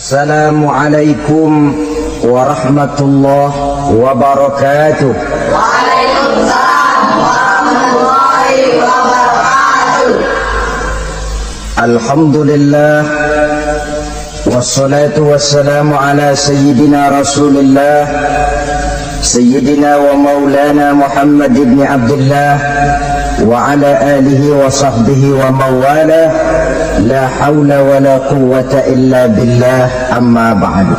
Assalamualaikum warahmatullahi wabarakatuh. Waalaikumsalam warahmatullahi wabarakatuh. Alhamdulillah wassalatu wassalamu ala sayyidina Rasulillah sayyidina wa maulana Muhammad ibn Abdullah wa ala alihi wa sahbihi wa mawala. La hawla wa la quwwata illa billah, amma ba'du.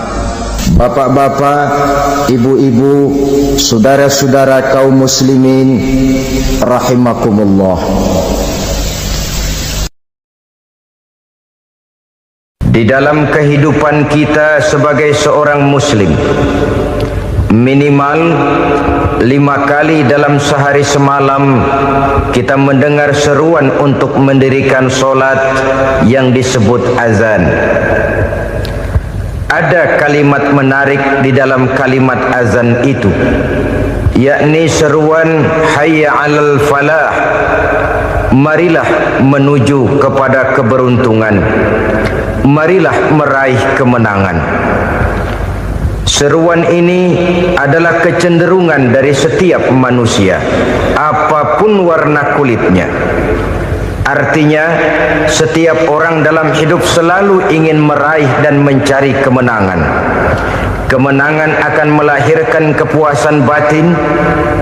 Bapak-bapak, ibu-ibu, saudara-saudara kaum muslimin rahimakumullah. Di dalam kehidupan kita sebagai seorang muslim, minimal 5 kali dalam sehari semalam kita mendengar seruan untuk mendirikan solat yang disebut azan. Ada kalimat menarik di dalam kalimat azan itu, yakni seruan hayya 'alal falah, marilah menuju kepada keberuntungan, marilah meraih kemenangan. Seruan ini adalah kecenderungan dari setiap manusia, apapun warna kulitnya. Artinya, setiap orang dalam hidup selalu ingin meraih dan mencari kemenangan. Kemenangan akan melahirkan kepuasan batin,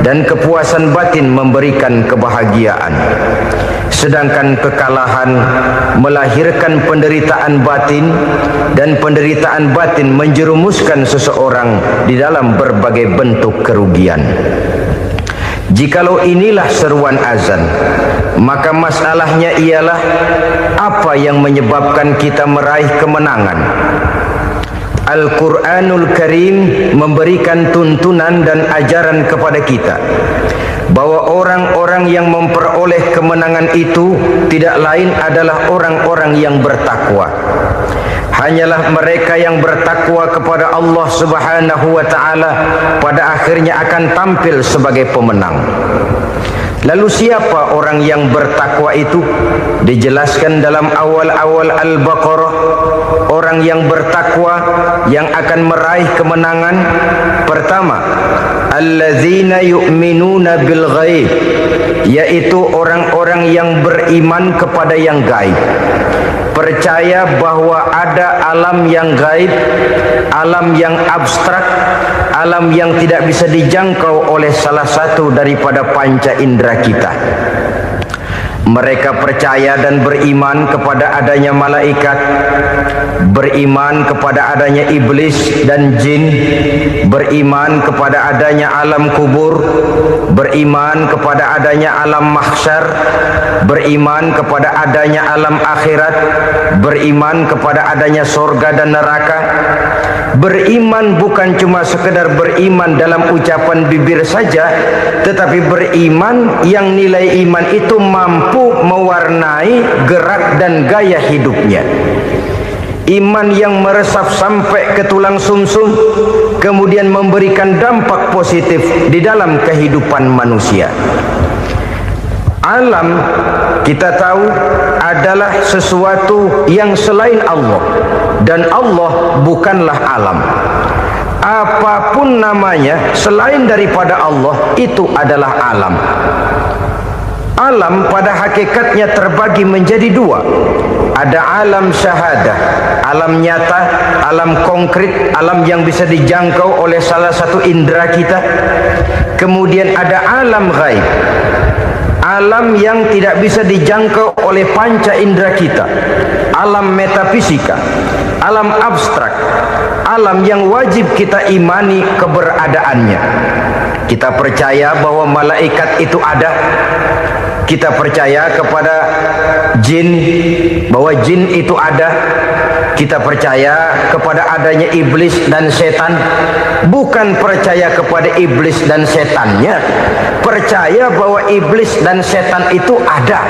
dan kepuasan batin memberikan kebahagiaan. Sedangkan kekalahan melahirkan penderitaan batin, dan penderitaan batin menjerumuskan seseorang di dalam berbagai bentuk kerugian. Jikalau inilah seruan azan, maka masalahnya ialah apa yang menyebabkan kita meraih kemenangan. Al-Quranul Karim memberikan tuntunan dan ajaran kepada kita bahwa orang-orang yang memperoleh kemenangan itu tidak lain adalah orang-orang yang bertakwa. Hanyalah mereka yang bertakwa kepada Allah Subhanahu wa ta'ala pada akhirnya akan tampil sebagai pemenang. Lalu siapa orang yang bertakwa itu? Dijelaskan dalam awal-awal Al-Baqarah, orang yang bertakwa yang akan meraih kemenangan. Pertama, alladzina yu'minuna bil ghaib, yaitu orang-orang yang beriman kepada yang gaib. Percaya bahwa ada alam yang gaib, alam yang abstrak, alam yang tidak bisa dijangkau oleh salah satu daripada panca indera kita. Mereka percaya dan beriman kepada adanya malaikat, beriman kepada adanya iblis dan jin, beriman kepada adanya alam kubur, beriman kepada adanya alam mahsyar, beriman kepada adanya alam akhirat, beriman kepada adanya surga dan neraka. Beriman bukan cuma sekedar beriman dalam ucapan bibir saja, tetapi beriman yang nilai iman itu mampu mewarnai gerak dan gaya hidupnya. Iman yang meresap sampai ke tulang sumsum, kemudian memberikan dampak positif di dalam kehidupan manusia. Alam, kita tahu, adalah sesuatu yang selain Allah, dan Allah bukanlah alam. Apapun namanya selain daripada Allah, itu adalah alam. Alam pada hakikatnya terbagi menjadi dua. Ada alam syahadah, alam nyata, alam konkret, alam yang bisa dijangkau oleh salah satu indera kita. Kemudian ada alam ghaib, alam yang tidak bisa dijangkau oleh panca indera kita, alam metafisika, alam abstrak, alam yang wajib kita imani keberadaannya. Kita percaya bahwa malaikat itu ada. Kita percaya kepada jin, bahwa jin itu ada. Kita percaya kepada adanya iblis dan setan. Bukan percaya kepada iblis dan setannya, percaya bahwa iblis dan setan itu ada.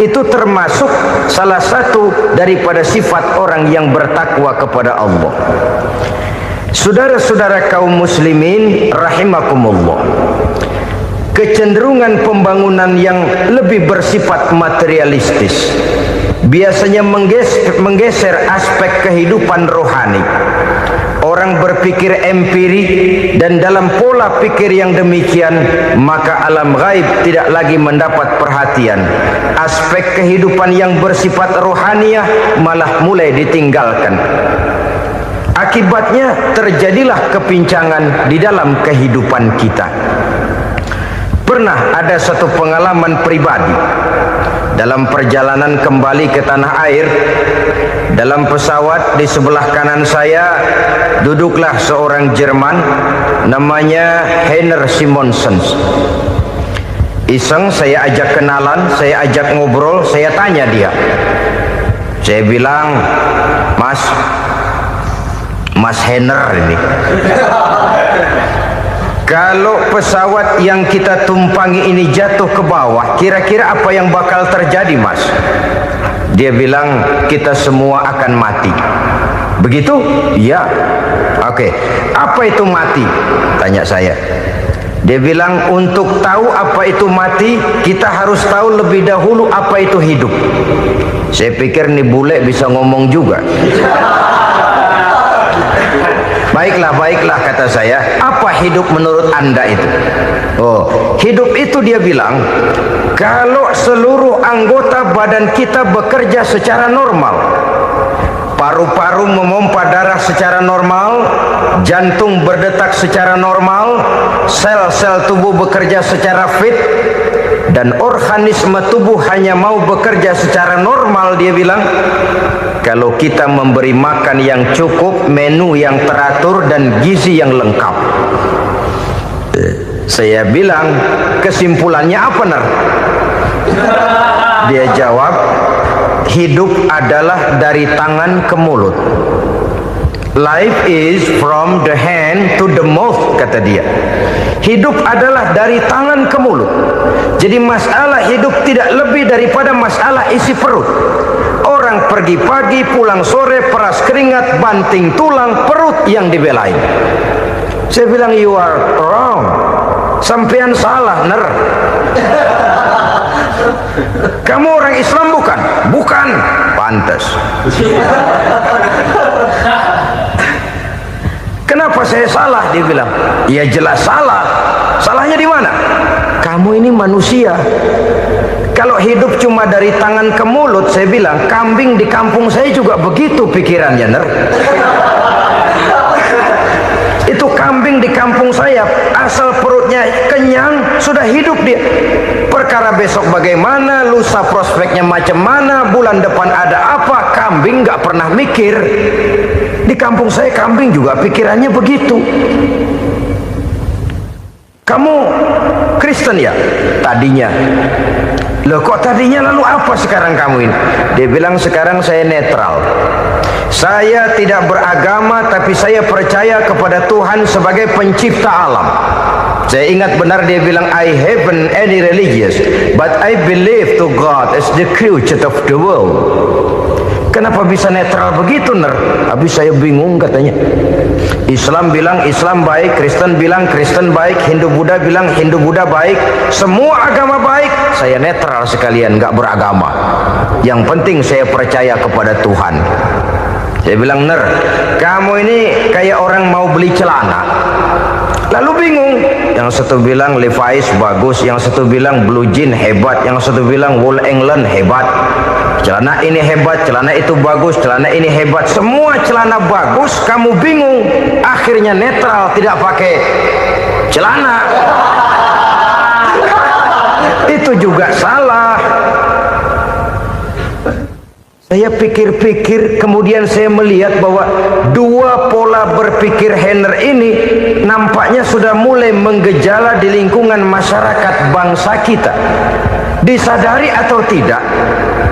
Itu termasuk salah satu daripada sifat orang yang bertakwa kepada Allah. Saudara-saudara kaum muslimin rahimakumullah, kecenderungan pembangunan yang lebih bersifat materialistis, biasanya menggeser aspek kehidupan rohani. Orang berpikir empiri, dan dalam pola pikir yang demikian maka alam gaib tidak lagi mendapat perhatian. Aspek kehidupan yang bersifat rohaniah malah mulai ditinggalkan. Akibatnya terjadilah kepincangan di dalam kehidupan kita. Pernah ada satu pengalaman pribadi dalam perjalanan kembali ke tanah air. Dalam pesawat di sebelah kanan saya duduklah seorang Jerman namanya Heiner Simonsen. Iseng saya ajak kenalan, saya ajak ngobrol, saya tanya dia. Saya bilang, Mas Heiner ini, kalau pesawat yang kita tumpangi ini jatuh ke bawah, kira-kira apa yang bakal terjadi, Mas? Dia bilang, kita semua akan mati. Begitu? Iya. Oke. Apa itu mati? Tanya saya. Dia bilang, untuk tahu apa itu mati, kita harus tahu lebih dahulu apa itu hidup. Saya pikir nih bule bisa ngomong juga. Baiklah kata saya. Apa hidup menurut Anda itu? Oh, hidup itu dia bilang, kalau seluruh anggota badan kita bekerja secara normal, paru-paru memompa darah secara normal, jantung berdetak secara normal, sel-sel tubuh bekerja secara fit, dan organisme tubuh hanya mau bekerja secara normal, dia bilang, kalau kita memberi makan yang cukup, menu yang teratur, dan gizi yang lengkap. Saya bilang, kesimpulannya apa, Ner? Dia jawab, hidup adalah dari tangan ke mulut. Life is from the hand to the mouth, kata dia. Hidup adalah dari tangan ke mulut. Jadi masalah hidup tidak lebih daripada masalah isi perut. Orang pergi pagi, pulang sore, peras keringat, banting tulang, perut yang dibelain. Saya bilang, you are wrong. Sampean salah, Ner. Kamu orang Islam bukan? Bukan. Pantas. Kenapa saya salah? Dia bilang, ya jelas salah. Salahnya di mana? Kamu ini manusia. Kalau hidup cuma dari tangan ke mulut, saya bilang, kambing di kampung saya juga begitu pikirannya, Ner. Itu kambing di kampung saya, asal perutnya kenyang, sudah hidup dia. Perkara besok bagaimana, lusa prospeknya macam mana, bulan depan ada apa, kambing nggak pernah mikir. Di kampung saya kambing juga pikirannya begitu. Kamu Kristen ya? Tadinya. Loh kok tadinya, lalu apa sekarang kamu ini? Dia bilang, sekarang saya netral. Saya tidak beragama, tapi saya percaya kepada Tuhan sebagai pencipta alam. Saya ingat benar dia bilang, I haven't any religious, but I believe to God as the creator of the world. Kenapa bisa netral begitu, Ner? Habis saya bingung katanya. Islam bilang Islam baik, Kristen bilang Kristen baik, Hindu Buddha bilang Hindu Buddha baik, semua agama baik. Saya netral sekalian, nggak beragama. Yang penting saya percaya kepada Tuhan. Saya bilang, Ner, kamu ini kayak orang mau beli celana, lalu bingung. Yang satu bilang Levi's bagus, yang satu bilang Blue Jean hebat, yang satu bilang Wool England hebat. Celana ini hebat, celana itu bagus, celana ini hebat. Semua celana bagus, kamu bingung. Akhirnya netral, tidak pakai celana. Itu juga salah. Saya pikir-pikir, kemudian saya melihat bahwa dua pola berpikir Heiner ini nampaknya sudah mulai menggejala di lingkungan masyarakat bangsa kita. Disadari atau tidak,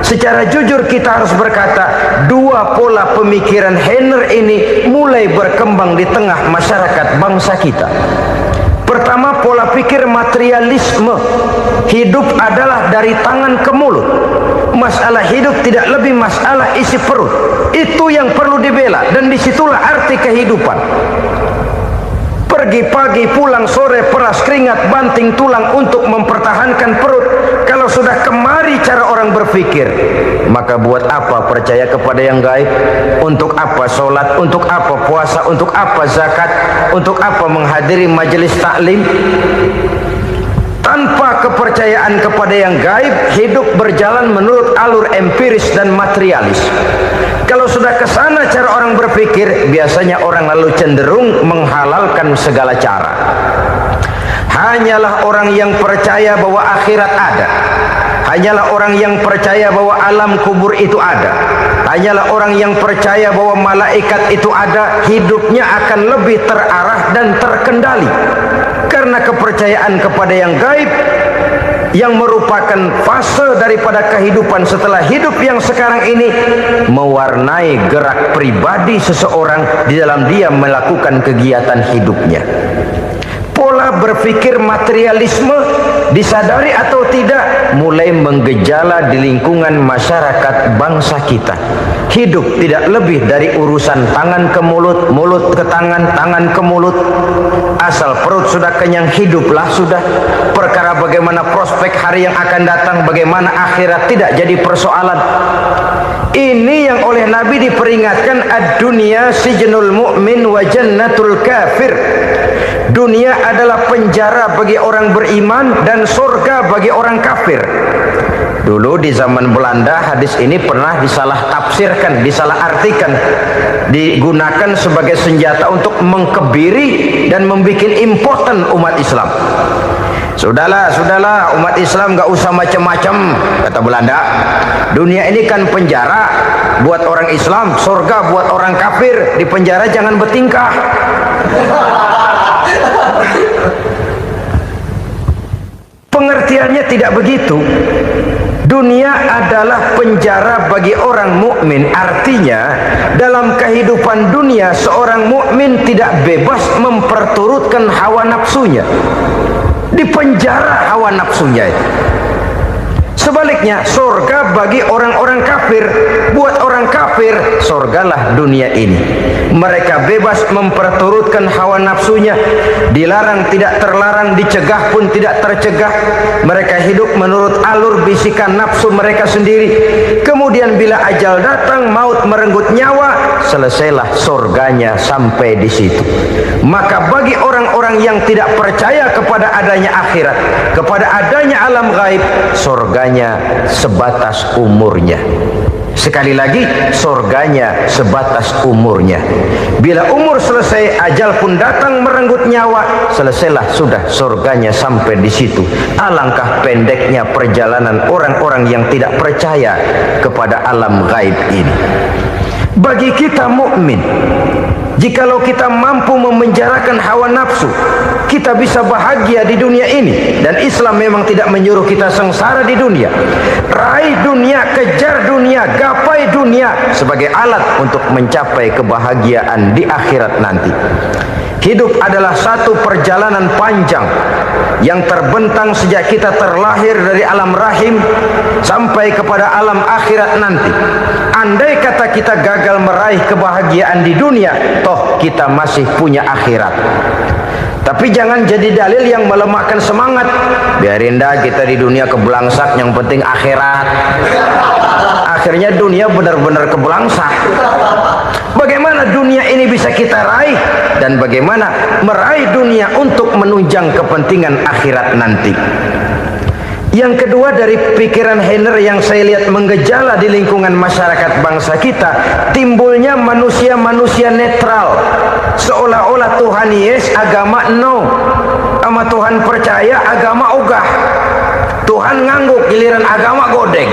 secara jujur kita harus berkata, dua pola pemikiran Heiner ini mulai berkembang di tengah masyarakat bangsa kita. Pertama, pola pikir materialisme. Hidup adalah dari tangan ke mulut. Masalah hidup tidak lebih masalah isi perut. Itu yang perlu dibela, dan disitulah arti kehidupan. Pergi pagi, pulang sore, peras keringat, banting tulang untuk mempertahankan perut. Kalau Kalau sudah kemari cara orang berpikir, maka buat apa percaya kepada yang gaib? Untuk apa sholat? Untuk apa puasa? Untuk apa zakat? Untuk apa menghadiri majelis taklim? Tanpa kepercayaan kepada yang gaib, hidup berjalan menurut alur empiris dan materialis. Kalau sudah ke sana cara orang berpikir, biasanya orang lalu cenderung menghalalkan segala cara. Hanyalah orang yang percaya bahwa akhirat ada, hanyalah orang yang percaya bahwa alam kubur itu ada, hanyalah orang yang percaya bahwa malaikat itu ada, hidupnya akan lebih terarah dan terkendali. Karena kepercayaan kepada yang gaib, yang merupakan fase daripada kehidupan setelah hidup yang sekarang ini, mewarnai gerak pribadi seseorang di dalam dia melakukan kegiatan hidupnya. Pola berpikir materialisme, disadari atau tidak, mulai menggejala di lingkungan masyarakat bangsa kita. Hidup tidak lebih dari urusan tangan ke mulut, mulut ke tangan, tangan ke mulut. Asal perut sudah kenyang, hiduplah sudah. Perkara bagaimana prospek hari yang akan datang, bagaimana akhirat, tidak jadi persoalan. Ini yang oleh Nabi diperingatkan, ad-dunya sijnul mu'min wa jannatul kafir. Dunia adalah penjara bagi orang beriman dan surga bagi orang kafir. Dulu di zaman Belanda hadis ini pernah disalah tafsirkan, disalah artikan, digunakan sebagai senjata untuk mengkebiri dan membuat impoten umat Islam. Sudahlah umat Islam gak usah macam-macam, kata Belanda. Dunia ini kan penjara buat orang Islam, surga buat orang kafir. Di penjara jangan bertingkah. Pengertiannya tidak begitu. Dunia adalah penjara bagi orang mukmin. Artinya dalam kehidupan dunia seorang mukmin tidak bebas memperturutkan hawa nafsunya. Dipenjara hawa nafsunya itu. Sebaliknya surga bagi orang-orang kafir. Buat orang kafir surgalah dunia ini. Mereka bebas memperturutkan hawa nafsunya, dilarang tidak terlarang, dicegah pun tidak tercegah. Mereka hidup menurut alur bisikan nafsu mereka sendiri. Kemudian bila ajal datang, maut merenggut nyawa, selesailah surganya sampai di situ. Maka bagi orang-orang yang tidak percaya kepada adanya akhirat, kepada adanya alam gaib, surganya sebatas umurnya. Sekali lagi, surganya sebatas umurnya. Bila umur selesai, ajal pun datang merenggut nyawa, selesailah sudah surganya sampai di situ. Alangkah pendeknya perjalanan orang-orang yang tidak percaya kepada alam gaib ini. Bagi kita mukmin, jikalau kita mampu memenjarakan hawa nafsu, kita bisa bahagia di dunia ini. Dan Islam memang tidak menyuruh kita sengsara di dunia. Raih dunia, kejar dunia, gapai dunia sebagai alat untuk mencapai kebahagiaan di akhirat nanti. Hidup adalah satu perjalanan panjang yang terbentang sejak kita terlahir dari alam rahim sampai kepada alam akhirat nanti. Andai kata kita gagal meraih kebahagiaan di dunia, toh kita masih punya akhirat. Tapi jangan jadi dalil yang melemahkan semangat. Biarin dah kita di dunia kebelangsak, yang penting akhirat. Akhirnya dunia benar-benar kebelangsak. Bagaimana dunia ini bisa kita raih, dan bagaimana meraih dunia untuk menunjang kepentingan akhirat nanti. Yang kedua, dari pikiran Heiner yang saya lihat menggejala di lingkungan masyarakat bangsa kita, timbulnya manusia-manusia netral. Seolah-olah Tuhan yes, agama no. Sama Tuhan percaya, agama ogah. Tuhan ngangguk, giliran agama godeng.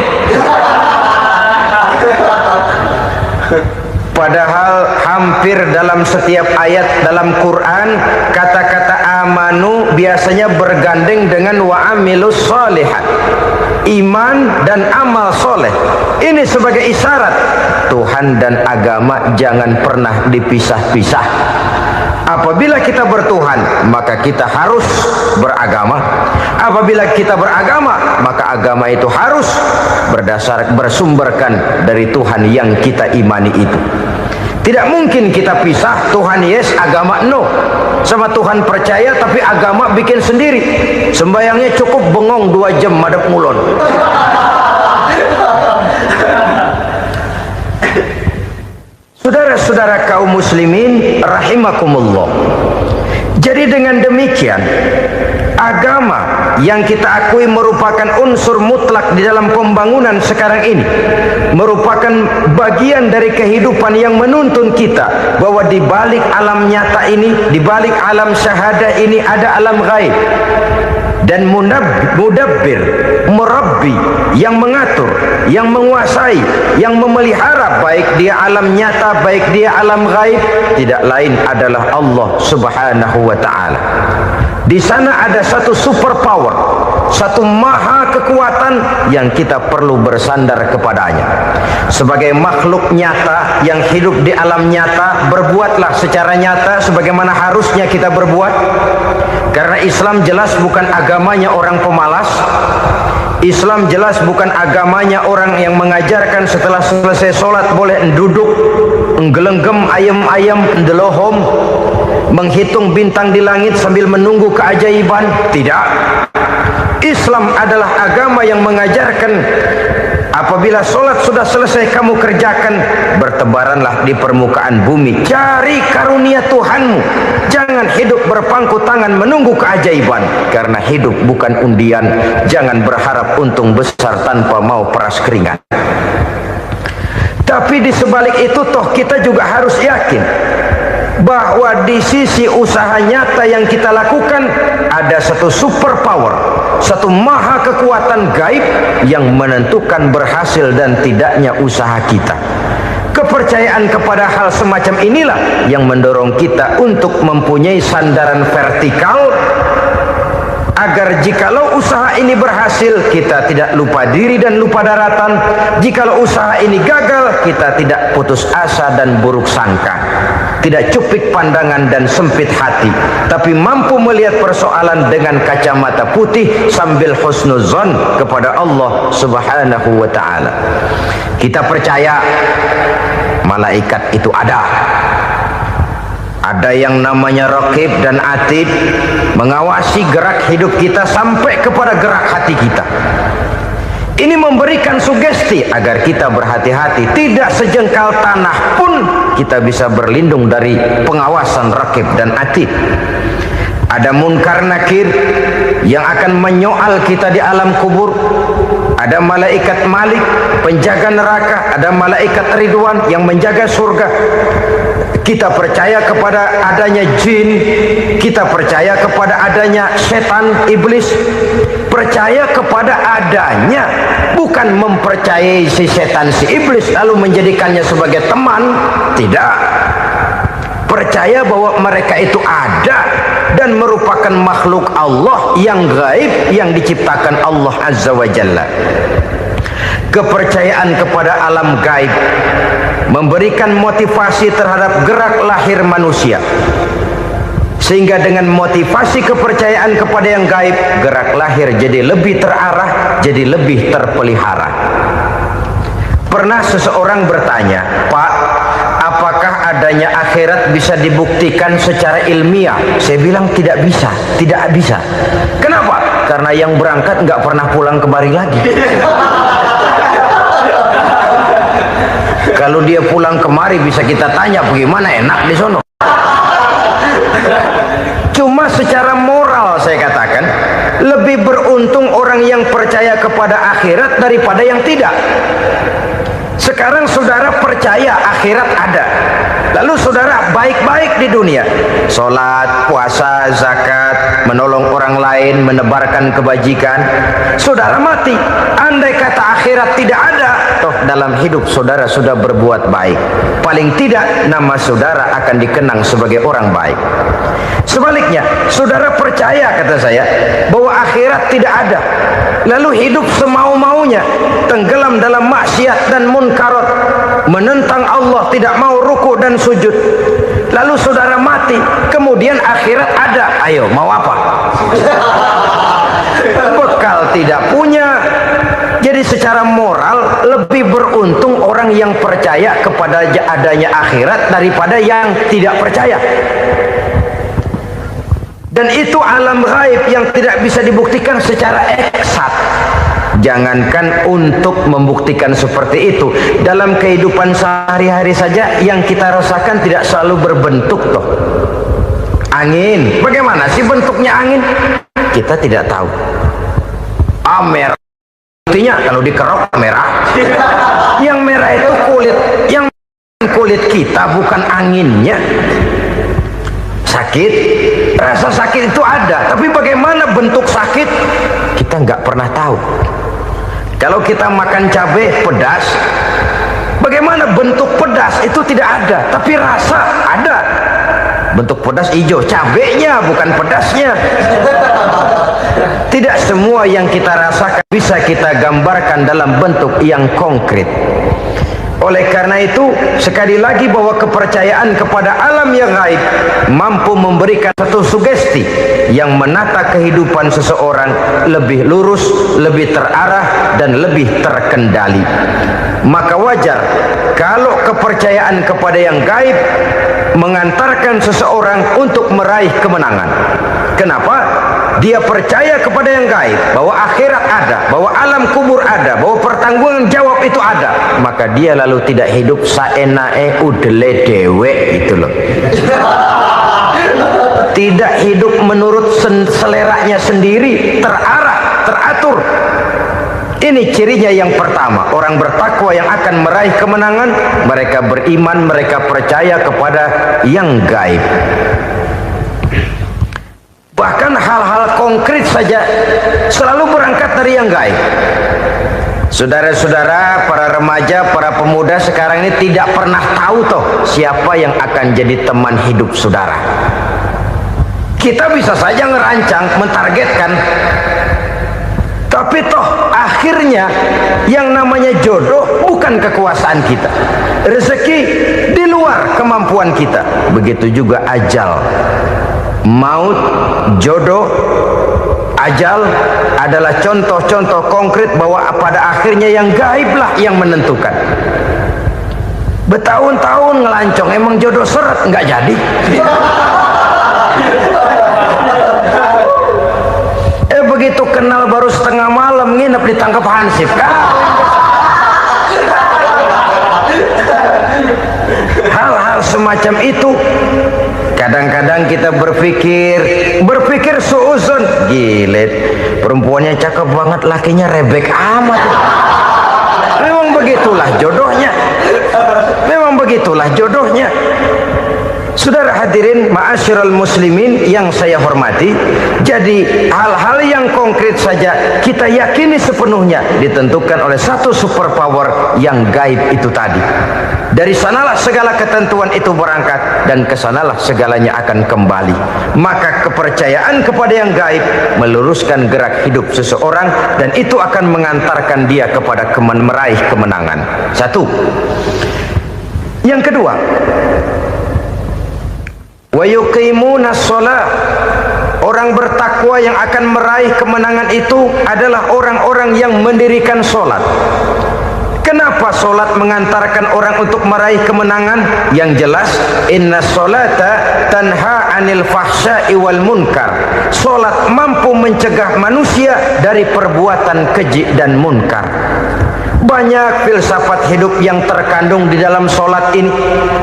Padahal hampir dalam setiap ayat dalam Quran, kata-kata amanu biasanya bergandeng dengan wa amilus sholihat, iman dan amal soleh. Ini sebagai isyarat Tuhan dan agama jangan pernah dipisah-pisah. Apabila kita bertuhan, maka kita harus beragama. Apabila kita beragama, maka agama itu harus bersumberkan dari Tuhan yang kita imani itu. Tidak mungkin kita pisah Tuhan yes, agama no. Sama Tuhan percaya tapi agama bikin sendiri. Sembayangnya cukup bengong 2 jam madep ngulon. Saudara-saudara kaum muslimin rahimakumullah. Jadi dengan demikian, agama yang kita akui merupakan unsur mutlak di dalam pembangunan sekarang ini, merupakan bagian dari kehidupan yang menuntun kita bahwa di balik alam nyata ini, di balik alam syahadah ini ada alam gaib. Dan mudabbir, murabbi, yang mengatur, yang menguasai, yang memelihara baik dia alam nyata, baik dia alam gaib, tidak lain adalah Allah Subhanahu wa ta'ala. Di sana ada satu super power, satu maha kekuatan yang kita perlu bersandar kepadanya. Sebagai makhluk nyata yang hidup di alam nyata, berbuatlah secara nyata sebagaimana harusnya kita berbuat. Karena Islam jelas bukan agamanya orang pemalas. Islam jelas bukan agamanya orang yang mengajarkan setelah selesai sholat boleh duduk, nggelenggem ayam-ayam, ndelohom, menghitung bintang di langit sambil menunggu keajaiban. Tidak. Islam adalah agama yang mengajarkan apabila sholat sudah selesai kamu kerjakan, bertebaranlah di permukaan bumi, cari karunia Tuhanmu. Jangan hidup berpangku tangan menunggu keajaiban, karena hidup bukan undian. Jangan berharap untung besar tanpa mau peras keringat. Tapi di sebalik itu toh kita juga harus yakin bahwa di sisi usaha nyata yang kita lakukan ada satu super power, satu maha kekuatan gaib yang menentukan berhasil dan tidaknya usaha kita. Kepercayaan kepada hal semacam inilah yang mendorong kita untuk mempunyai sandaran vertikal, agar jikalau usaha ini berhasil, kita tidak lupa diri dan lupa daratan. Jikalau usaha ini gagal, kita tidak putus asa dan buruk sangka, tidak cupik pandangan dan sempit hati, tapi mampu melihat persoalan dengan kacamata putih sambil husnuzon kepada Allah Subhanahu wa ta'ala. Kita percaya malaikat itu ada. Ada yang namanya Raqib dan Atid, mengawasi gerak hidup kita sampai kepada gerak hati kita. Ini memberikan sugesti agar kita berhati-hati. Tidak sejengkal tanah pun kita bisa berlindung dari pengawasan Raqib dan Atid. Ada Munkar Nakir yang akan menyoal kita di alam kubur. Ada malaikat Malik, penjaga neraka. Ada malaikat Ridwan yang menjaga surga. Kita percaya kepada adanya jin, kita percaya kepada adanya setan, iblis. Percaya kepada adanya, bukan mempercayai si setan, si iblis lalu menjadikannya sebagai teman. Tidak. Percaya bahwa mereka itu ada dan merupakan makhluk Allah yang gaib yang diciptakan Allah Azza wa Jalla. Kepercayaan kepada alam gaib memberikan motivasi terhadap gerak lahir manusia, sehingga dengan motivasi kepercayaan kepada yang gaib, gerak lahir jadi lebih terarah, jadi lebih terpelihara. Pernah seseorang bertanya, "Pak, apakah adanya akhirat bisa dibuktikan secara ilmiah?" Saya bilang tidak bisa, tidak bisa. Kenapa? Karena yang berangkat nggak pernah pulang kembali lagi. Kalau dia pulang kemari bisa kita tanya bagaimana enak di sono. Cuma secara moral saya katakan, lebih beruntung orang yang percaya kepada akhirat daripada yang tidak. Sekarang saudara percaya akhirat ada, lalu saudara baik-baik di dunia, sholat, puasa, zakat, menolong orang lain, menebarkan kebajikan. Saudara mati, andai kata akhirat tidak ada, toh dalam hidup saudara sudah berbuat baik, paling tidak nama saudara akan dikenang sebagai orang baik. Sebaliknya, saudara percaya, kata saya, bahwa akhirat tidak ada, lalu hidup semau-maunya, tenggelam dalam maksiat dan munkarat, menentang Allah, tidak mau ruku dan sujud. Lalu saudara mati, kemudian akhirat ada. Ayo, mau apa? Bekal tidak punya. Jadi Jadi secara moral lebih beruntung orang yang percaya kepada adanya akhirat daripada yang tidak percaya. Dan itu alam gaib yang tidak bisa dibuktikan secara eksakt. Jangankan untuk membuktikan seperti itu, dalam kehidupan sehari-hari saja yang kita rasakan tidak selalu berbentuk toh. Angin, bagaimana sih bentuknya angin? Kita tidak tahu. Merah, buktinya kalau dikerok merah. Yang merah itu kulit, yang kulit kita bukan anginnya. Sakit, rasa sakit itu ada, tapi bagaimana bentuk sakit kita nggak pernah tahu. Kalau kita makan cabai pedas, bagaimana bentuk pedas itu tidak ada, tapi rasa ada. Bentuk pedas hijau, cabenya bukan pedasnya. Tidak semua yang kita rasakan bisa kita gambarkan dalam bentuk yang konkret. Oleh karena itu, sekali lagi bahwa kepercayaan kepada alam yang gaib mampu memberikan satu sugesti yang menata kehidupan seseorang lebih lurus, lebih terarah, dan lebih terkendali. Maka wajar kalau kepercayaan kepada yang gaib mengantarkan seseorang untuk meraih kemenangan. Kenapa? Dia percaya kepada yang gaib, bahwa akhirat ada, bahwa alam kubur ada, bahwa pertanggungan jawab itu ada. Maka dia lalu tidak hidup saenae udele dewe itu loh. Tidak hidup menurut seleranya sendiri, terarah, teratur. Ini cirinya yang pertama, orang bertakwa yang akan meraih kemenangan, mereka beriman, mereka percaya kepada yang gaib. Bahkan hal-hal konkret saja selalu berangkat dari yang gaib. Saudara-saudara, para remaja, para pemuda sekarang ini tidak pernah tahu toh siapa yang akan jadi teman hidup saudara. Kita bisa saja ngerancang, mentargetkan, tapi toh akhirnya yang namanya jodoh bukan kekuasaan kita. Rezeki di luar kemampuan kita. Begitu juga ajal. Maut, jodoh, ajal adalah contoh-contoh konkret bahwa pada akhirnya yang gaiblah yang menentukan. Bertahun-tahun ngelancong, emang jodoh seret nggak jadi. Begitu kenal baru setengah malam nginep ditangkap hansip kan. Hal-hal semacam itu kadang-kadang kita berpikir suuzon, gilet, perempuannya cakep banget, lakinya rebek amat. Memang begitulah jodohnya. Memang begitulah jodohnya. Saudara hadirin ma'asyiral muslimin yang saya hormati, jadi hal-hal yang konkret saja kita yakini sepenuhnya ditentukan oleh satu superpower yang gaib itu tadi. Dari sanalah segala ketentuan itu berangkat dan kesanalah segalanya akan kembali. Maka kepercayaan kepada yang gaib meluruskan gerak hidup seseorang dan itu akan mengantarkan dia kepada meraih kemenangan. Satu. Yang kedua, wa yuqimuna shalah. Orang bertakwa yang akan meraih kemenangan itu adalah orang-orang yang mendirikan sholat. Kenapa sholat mengantarkan orang untuk meraih kemenangan? Yang jelas, inna sholata tanha anil fahsya'i wal munkar. Sholat mampu mencegah manusia dari perbuatan keji dan munkar. Banyak filsafat hidup yang terkandung di dalam sholat ini.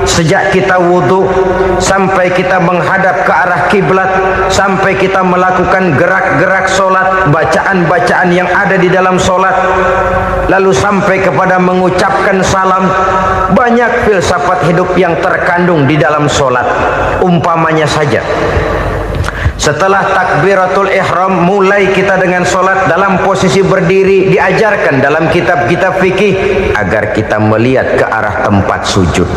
Sejak kita wudhu sampai kita menghadap ke arah kiblat, sampai kita melakukan gerak-gerak sholat, bacaan-bacaan yang ada di dalam sholat, lalu sampai kepada mengucapkan salam. Banyak filsafat hidup yang terkandung di dalam sholat. Umpamanya saja, setelah takbiratul ihram mulai kita dengan sholat dalam posisi berdiri, diajarkan dalam kitab-kitab fikih agar kita melihat ke arah tempat sujud.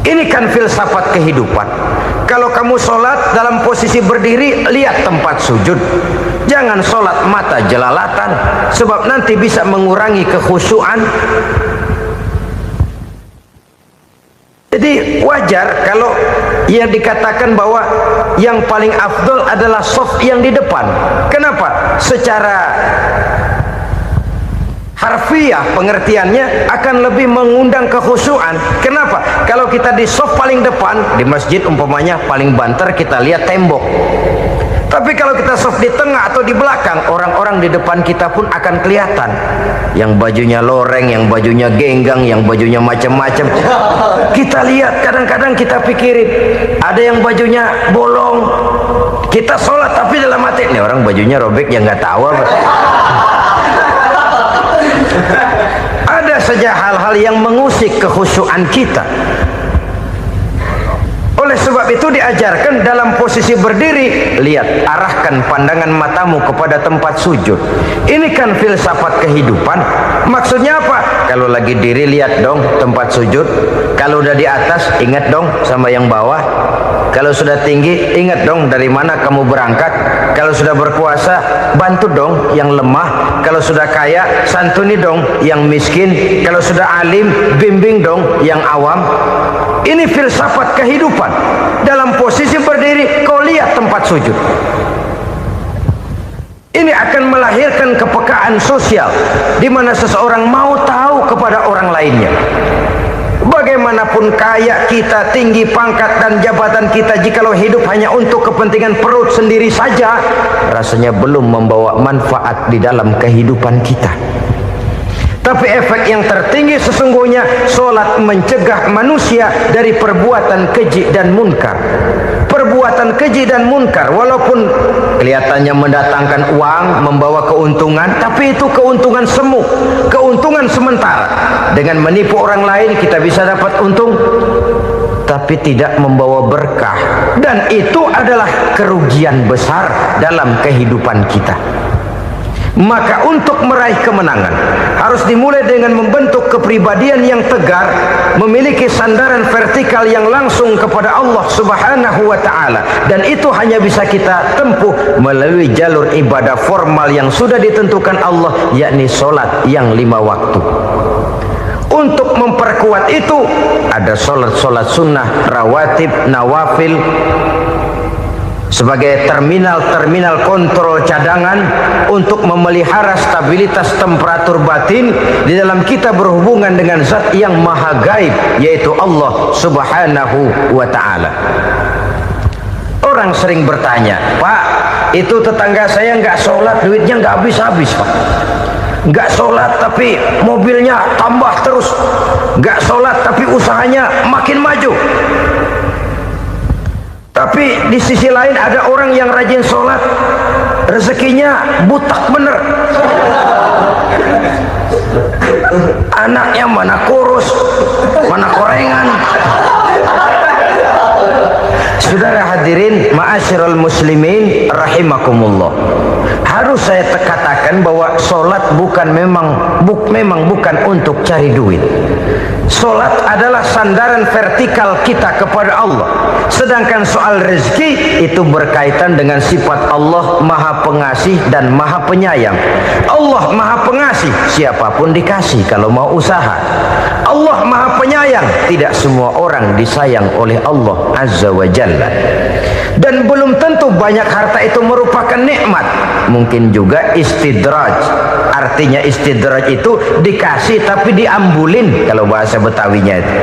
Ini kan filsafat kehidupan. Kalau kamu sholat dalam posisi berdiri, lihat tempat sujud. Jangan sholat mata jelalatan, sebab nanti bisa mengurangi kekhusyuan. Jadi wajar kalau yang dikatakan bahwa yang paling afdol adalah shaf yang di depan. Kenapa? Secara harfiah pengertiannya akan lebih mengundang kekhusyuan. Kenapa? Kalau kita di saf paling depan di masjid umpamanya paling banter kita lihat tembok. Tapi kalau kita saf di tengah atau di belakang, orang-orang di depan kita pun akan kelihatan. Yang bajunya loreng, yang bajunya genggang, yang bajunya macam-macam. Kita lihat, kadang-kadang kita pikirin, ada yang bajunya bolong. Kita sholat tapi dalam hati, nih orang bajunya robek yang nggak tahu apa. Ada saja hal-hal yang mengusik kekhusyuan kita. Oleh sebab itu diajarkan dalam posisi berdiri, lihat, arahkan pandangan matamu kepada tempat sujud. Ini kan filsafat kehidupan. Maksudnya apa? Kalau lagi diri lihat dong tempat sujud. Kalau udah di atas ingat dong sama yang bawah. Kalau sudah tinggi ingat dong dari mana kamu berangkat. Kalau sudah berkuasa bantu dong yang lemah. Kalau sudah kaya santuni dong yang miskin. Kalau sudah alim bimbing dong yang awam. Ini filsafat kehidupan. Dalam posisi berdiri kau lihat tempat sujud. Ini akan melahirkan kepekaan sosial di mana seseorang mau tahu kepada orang lainnya. Bagaimanapun kaya kita, tinggi pangkat dan jabatan kita, jikalau hidup hanya untuk kepentingan perut sendiri saja, rasanya belum membawa manfaat di dalam kehidupan kita. Tapi efek yang tertinggi sesungguhnya, solat mencegah manusia dari perbuatan keji dan munkar. Perbuatan keji dan munkar walaupun kelihatannya mendatangkan uang, membawa keuntungan, tapi itu keuntungan semu, keuntungan sementara. Dengan menipu orang lain kita bisa dapat untung, tapi tidak membawa berkah. Dan itu adalah kerugian besar dalam kehidupan kita. Maka untuk meraih kemenangan harus dimulai dengan membentuk kepribadian yang tegar, memiliki sandaran vertikal yang langsung kepada Allah Subhanahu wa ta'ala. Dan itu hanya bisa kita tempuh melalui jalur ibadah formal yang sudah ditentukan Allah, yakni solat yang 5 waktu. Untuk memperkuat itu ada solat-solat sunnah, rawatib, nawafil, sebagai terminal-terminal kontrol cadangan untuk memelihara stabilitas temperatur batin di dalam kita berhubungan dengan zat yang maha gaib, yaitu Allah Subhanahu wa ta'ala. Orang sering bertanya, Pak, itu tetangga saya nggak sholat, duitnya nggak habis-habis, Pak. Nggak sholat tapi mobilnya tambah terus, nggak sholat tapi usahanya makin maju. Tapi di sisi lain ada orang yang rajin sholat, rezekinya butak bener. Anaknya mana kurus, mana korengan. Saudara hadirin ma'asyiral muslimin rahimakumullah. Harus saya katakan bahwa solat memang bukan untuk cari duit. Solat adalah sandaran vertikal kita kepada Allah. Sedangkan soal rezeki itu berkaitan dengan sifat Allah maha pengasih dan maha penyayang. Allah maha pengasih, siapapun dikasih kalau mau usaha. Allah maha penyayang, tidak semua orang disayang oleh Allah Azza wa Jalla. Dan belum tentu banyak harta itu merupakan nikmat. Mungkin juga istidraj. Artinya istidraj itu dikasih tapi diambulin, kalau bahasa Betawinya itu.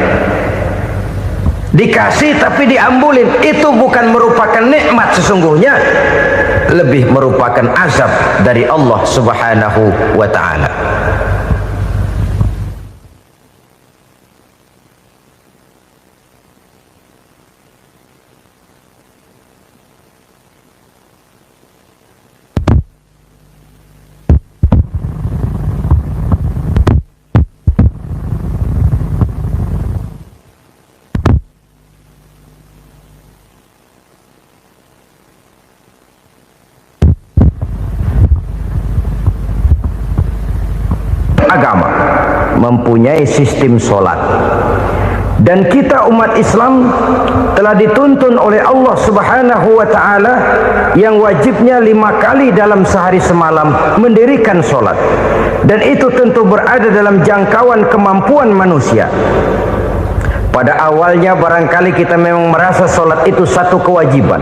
Dikasih tapi diambulin, itu bukan merupakan nikmat sesungguhnya, lebih merupakan azab dari Allah Subhanahu wa ta'ala. Agama mempunyai sistem solat, dan kita umat Islam telah dituntun oleh Allah Subhanahu wa ta'ala yang wajibnya 5 kali dalam sehari semalam mendirikan solat, dan itu tentu berada dalam jangkauan kemampuan manusia. Pada awalnya barangkali kita memang merasa sholat itu satu kewajiban,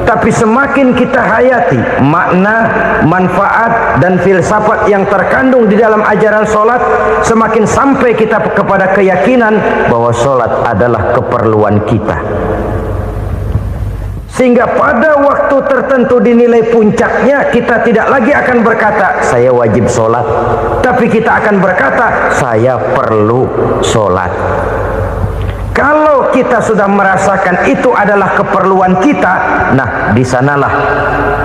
tapi semakin kita hayati makna, manfaat dan filsafat yang terkandung di dalam ajaran sholat, semakin sampai kita kepada keyakinan bahwa sholat adalah keperluan kita. Sehingga pada waktu tertentu dinilai puncaknya, kita tidak lagi akan berkata saya wajib sholat, tapi kita akan berkata saya perlu sholat. Kalau kita sudah merasakan itu adalah keperluan kita, nah di sanalah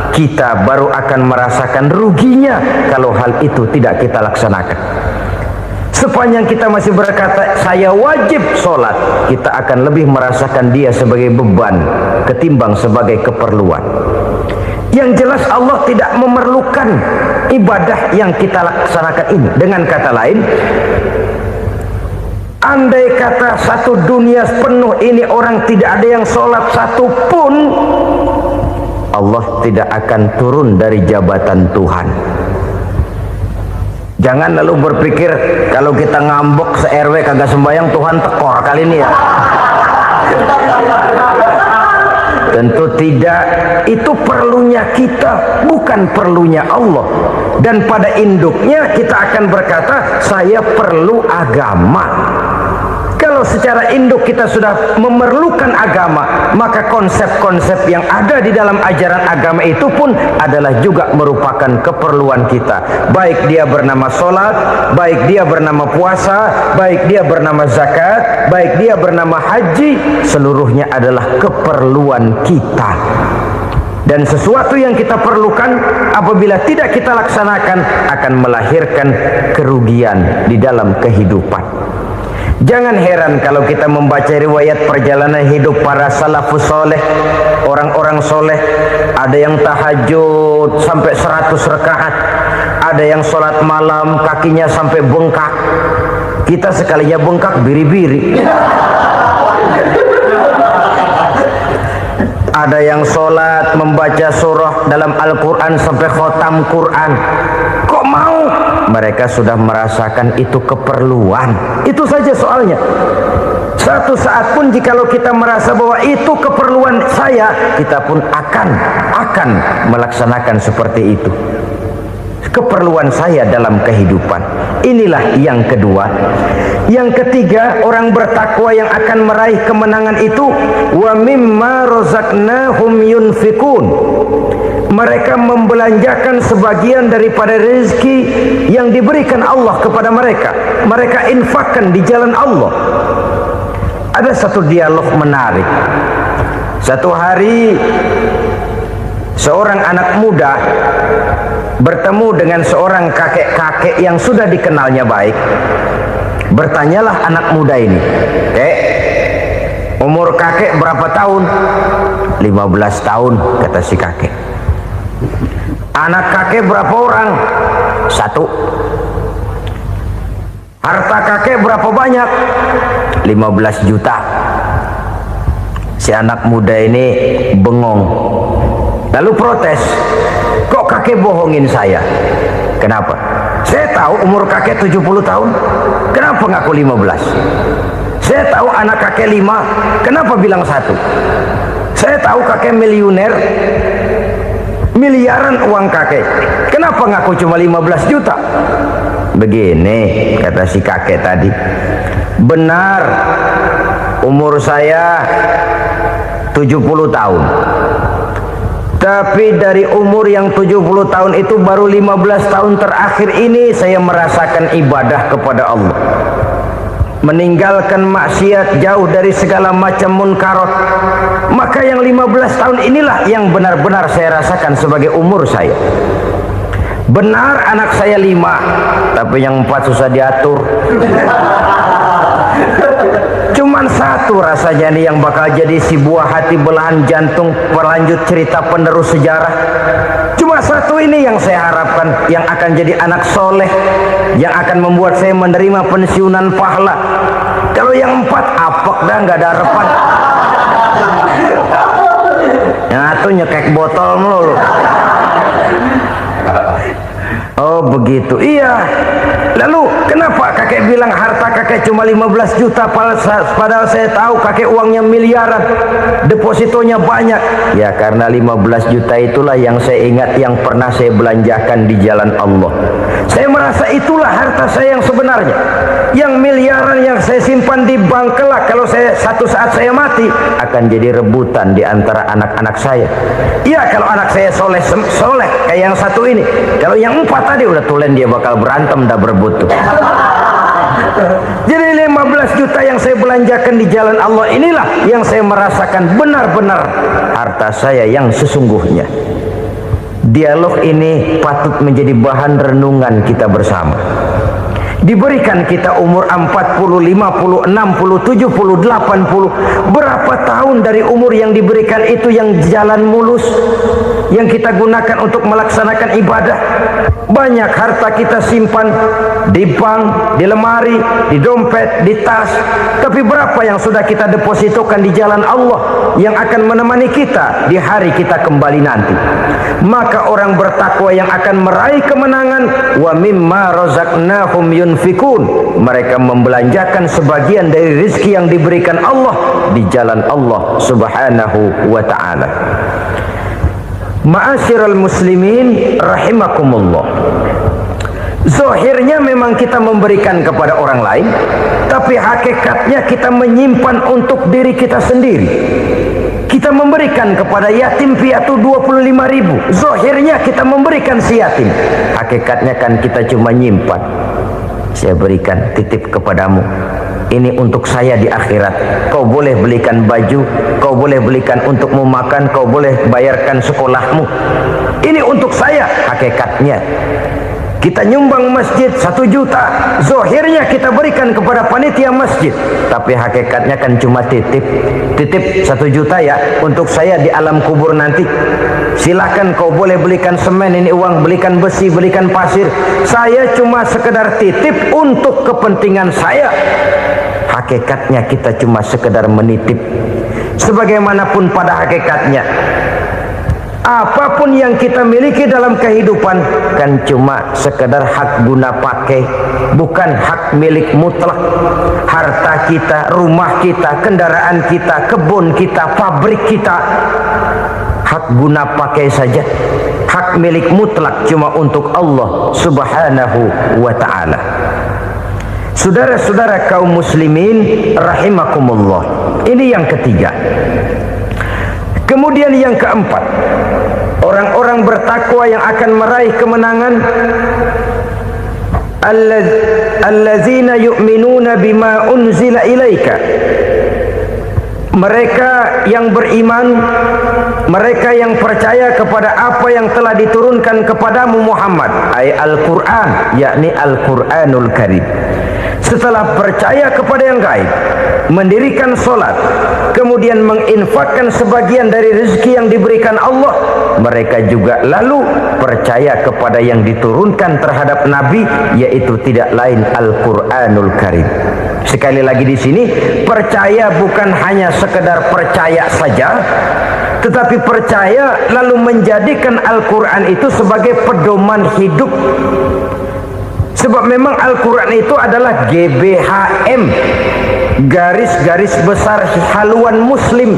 kita baru akan merasakan ruginya kalau hal itu tidak kita laksanakan. Sepanjang kita masih berkata saya wajib sholat, kita akan lebih merasakan dia sebagai beban ketimbang sebagai keperluan. Yang jelas Allah tidak memerlukan ibadah yang kita laksanakan ini. Dengan kata lain, andai kata satu dunia penuh ini orang tidak ada yang sholat satu pun, Allah tidak akan turun dari jabatan Tuhan. Jangan lalu berpikir kalau kita ngambek se-RW kagak sembahyang Tuhan tekor kali ini ya. Tentu tidak. Itu perlunya kita, bukan perlunya Allah. Dan pada induknya kita akan berkata saya perlu agama. Kalau secara induk kita sudah memerlukan agama, maka konsep-konsep yang ada di dalam ajaran agama itu pun adalah juga merupakan keperluan kita. Baik dia bernama sholat, baik dia bernama puasa, baik dia bernama zakat, baik dia bernama haji, seluruhnya adalah keperluan kita. Dan sesuatu yang kita perlukan apabila tidak kita laksanakan akan melahirkan kerugian di dalam kehidupan. Jangan heran kalau kita membaca riwayat perjalanan hidup para salafus soleh, orang-orang soleh. Ada yang tahajud sampai 100 rakaat, ada yang sholat malam kakinya sampai bengkak. Kita sekalinya bengkak biri-biri. Ada yang sholat membaca surah dalam Al-Quran sampai khotam Quran. Kok mau? Mereka sudah merasakan itu keperluan. Itu saja soalnya. Satu saat pun jikalau kita merasa bahwa itu keperluan saya, kita pun akan melaksanakan seperti itu. Keperluan saya dalam kehidupan. Inilah yang kedua. Yang ketiga, orang bertakwa yang akan meraih kemenangan itu wa mimma razaqnahum yunfikun. Mereka membelanjakan sebagian daripada rezeki yang diberikan Allah kepada mereka. Mereka infakkan di jalan Allah. Ada satu dialog menarik. Satu hari seorang anak muda bertemu dengan seorang kakek-kakek yang sudah dikenalnya baik. Bertanyalah anak muda ini, "Kek, umur kakek berapa tahun?" 15 tahun, kata si kakek. "Anak kakek berapa orang?" 1. "Harta kakek berapa banyak?" 15 juta. Si anak muda ini bengong, lalu protes, "Kok kakek bohongin saya?" "Kenapa?" "Saya tahu umur kakek 70 tahun. Kenapa ngaku 15? Saya tahu anak kakek 5. Kenapa bilang 1? Saya tahu kakek miliuner, miliaran uang kakek. Kenapa ngaku cuma 15 juta? Begini, kata si kakek tadi. Benar, umur saya 70 tahun. Tapi dari umur yang 70 tahun itu baru 15 tahun terakhir ini saya merasakan ibadah kepada Allah. Meninggalkan maksiat, jauh dari segala macam munkarat. Maka yang 15 tahun inilah yang benar-benar saya rasakan sebagai umur saya. Benar anak saya 5, tapi yang 4 susah diatur. Cuman 1 rasanya nih yang bakal jadi si buah hati belahan jantung berlanjut cerita penerus sejarah. Cuma 1 ini yang saya harapkan, yang akan jadi anak soleh, yang akan membuat saya menerima pensiunan pahala. Kalau yang 4 apek dah, nggak ada harapan. Yang 1 nyekek botol mulu. Oh begitu, iya. Lalu kenapa kakek bilang harta kakek pakai cuma 15 juta padahal saya tahu kakek uangnya miliaran, depositonya banyak. Ya karena 15 juta itulah yang saya ingat yang pernah saya belanjakan di jalan Allah. Saya merasa itulah harta saya yang sebenarnya. Yang miliaran yang saya simpan di bank kelak kalau satu saat saya mati akan jadi rebutan di antara anak-anak saya. Ya kalau anak saya soleh kayak yang satu ini. Kalau yang 4 tadi udah tulen dia bakal berantem dah berebut tuh. Jadi 15 juta yang saya belanjakan di jalan Allah inilah yang saya merasakan benar-benar harta saya yang sesungguhnya. Dialog ini patut menjadi bahan renungan kita bersama. Diberikan kita umur 40, 50, 60, 70, 80. Berapa tahun dari umur yang diberikan itu yang jalan mulus, yang kita gunakan untuk melaksanakan ibadah. Banyak harta kita simpan di bank, di lemari, di dompet, di tas. Tapi berapa yang sudah kita depositokan di jalan Allah yang akan menemani kita di hari kita kembali nanti. Maka orang bertakwa yang akan meraih kemenangan, wa mimma razaqnahum yunfikun, mereka membelanjakan sebagian dari rezeki yang diberikan Allah di jalan Allah Subhanahu wa ta'ala. Ma'asyiral muslimin rahimakumullah. Zahirnya memang kita memberikan kepada orang lain, tapi hakikatnya kita menyimpan untuk diri kita sendiri. Kita memberikan kepada yatim piatu 25.000. Zahirnya kita memberikan si yatim, hakikatnya kan kita cuma nyimpan. Saya berikan titip kepadamu, ini untuk saya di akhirat. Kau boleh belikan baju, kau boleh belikan untukmu makan, kau boleh bayarkan sekolahmu. Ini untuk saya. Hakikatnya kita nyumbang masjid 1 juta, zahirnya kita berikan kepada panitia masjid, tapi hakikatnya kan cuma titip 1 juta ya untuk saya di alam kubur nanti. Silahkan kau boleh belikan semen, ini uang, belikan besi, belikan pasir. Saya cuma sekedar titip untuk kepentingan saya. Hakikatnya kita cuma sekedar menitip. Sebagaimanapun pada hakikatnya, apapun yang kita miliki dalam kehidupan kan cuma sekedar hak guna pakai, bukan hak milik mutlak. Harta kita, rumah kita, kendaraan kita, kebun kita, pabrik kita, hak guna pakai saja. Hak milik mutlak cuma untuk Allah Subhanahu wa ta'ala. Saudara-saudara kaum muslimin rahimakumullah. Ini yang ketiga. Kemudian yang keempat, orang-orang bertakwa yang akan meraih kemenangan, allazina yu'minuna bima unzila ilaika. Mereka yang beriman, mereka yang percaya kepada apa yang telah diturunkan kepadamu Muhammad, ay Al-Quran, yakni Al-Quranul Karim. Setelah percaya kepada yang gaib, mendirikan solat, kemudian menginfakkan sebagian dari rezeki yang diberikan Allah, mereka juga lalu percaya kepada yang diturunkan terhadap Nabi, yaitu tidak lain Al-Quranul Karim. Sekali lagi di sini, percaya bukan hanya sekedar percaya saja, tetapi percaya lalu menjadikan Al-Quran itu sebagai pedoman hidup. Sebab memang Al-Quran itu adalah GBHM, garis-garis besar haluan muslim.